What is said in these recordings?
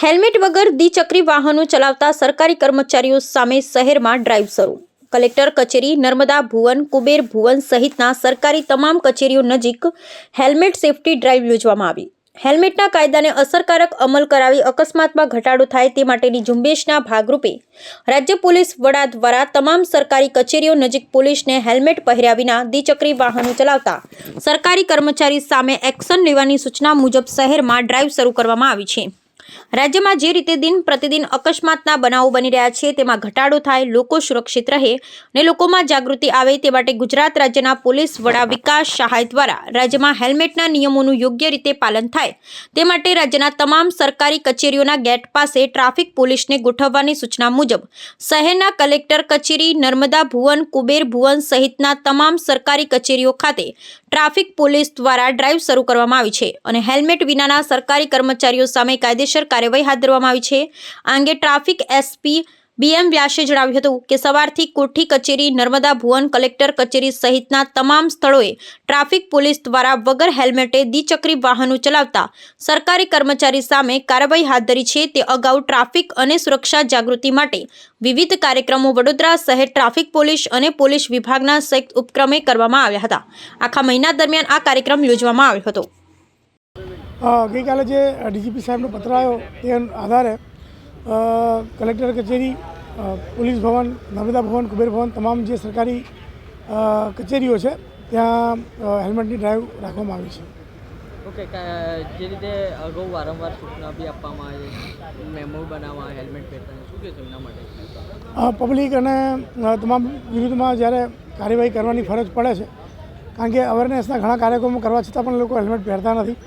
Helmet વગર દ્વિચક્રી વાહનો ચલાવતા સરકારી કર્મચારીઓ સામે શહેરમાં ડ્રાઈવ શરૂ। કલેક્ટર કચેરી, નર્મદા ભુવન, કુબેર ભુવન સહિતના સરકારી તમામ કચેરીઓ નજીક હેલ્મેટ સેફટી ડ્રાઈવ યોજવામાં આવી। હેલ્મેટના કાયદાને અસરકારક અમલ કરાવી અકસ્માતમાં ઘટાડો થાય તે માટેની ઝુંબેશના ભાગરૂપે રાજ્ય પોલીસ વડા દ્વારા તમામ સરકારી કચેરીઓ નજીક પોલીસને હેલ્મેટ પહેર્યા વિના દ્વિચક્રી વાહનો ચલાવતા સરકારી કર્મચારી સામે એક્શન લેવાની સૂચના મુજબ શહેરમાં ડ્રાઈવ શરૂ કરવામાં આવી છે। રાજ્યમાં જે રીતે દિન પ્રતિદિન અકસ્માતના બનાવો બની રહ્યા છે તેમાં ઘટાડો થાય, લોકો સુરક્ષિત રહે અને લોકોમાં જાગૃતિ આવે તે માટે ગુજરાત રાજ્યના પોલીસ વડા વિકાસ સહાય દ્વારા રાજ્યમાં હેલ્મેટના નિયમોનું યોગ્ય રીતે પાલન થાય તે માટે રાજ્યના તમામ સરકારી કચેરીઓના ગેટ પાસે ટ્રાફિક પોલીસને ગોઠવવાની સૂચના મુજબ શહેરના કલેક્ટર કચેરી, નર્મદા ભુવન, કુબેર ભુવન સહિતના તમામ સરકારી કચેરીઓ ખાતે ટ્રાફિક પોલીસ દ્વારા ડ્રાઈવ શરૂ કરવામાં આવી છે અને હેલ્મેટ વિનાના સરકારી કર્મચારીઓ સામે કાયદેસર કાર્યવાહી હાથ ધરવામાં આવી છે। આ અંગે ટ્રાફિક એસપી BM વ્યાસે જણાવ્યું હતું કે સવારથી કોઠી કચેરી, નર્મદા ભુવન, કલેક્ટર કચેરી સહિતના તમામ સ્થળોએ ટ્રાફિક પોલીસ દ્વારા વગર હેલ્મેટે દ્વિચક્રી વાહનો ચલાવતા સરકારી કર્મચારી સામે કાર્યવાહી હાથ ધરી છે। તે અગાઉ ટ્રાફિક અને સુરક્ષા જાગૃતિ માટે વિવિધ કાર્યક્રમો વડોદરા શહેર ટ્રાફિક પોલીસ અને પોલીસ વિભાગના સંયુક્ત ઉપક્રમે કરવામાં આવ્યા હતા। આખા મહિના દરમિયાન આ કાર્યક્રમ યોજવામાં આવ્યો હતો। ગઈકાલે જે ડીજીપી સાહેબનો પત્ર આવ્યો તે આધારે કલેક્ટર કચેરી, પોલીસ ભવન, નર્મદા ભવન, કુબેર ભવન તમામ જે સરકારી કચેરીઓ છે ત્યાં હેલ્મેટની ડ્રાઈવ રાખવામાં આવી છે। ઓકે, જે રીતે અગાઉ વારંવાર સૂચના બી આપવામાં આવે છે, મેમો બનાવવા હેલ્મેટ પહેરતા શું કહેશો એમના માટે? પબ્લિક અને તમામ વિરુદ્ધમાં જ્યારે કાર્યવાહી કરવાની ફરજ પડે છે, કારણ કે અવેરનેસના ઘણા કાર્યક્રમો કરવા છતાં પણ લોકો હેલ્મેટ પહેરતા નથી।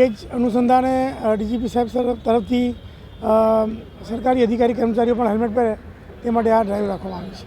એ જ અનુસંધાને ડીજીપી સાહેબ તરફથી સરકારી અધિકારી કર્મચારીઓ પણ હેલ્મેટ પહેરે તે માટે આ ડ્રાઈવ રાખવામાં આવી છે।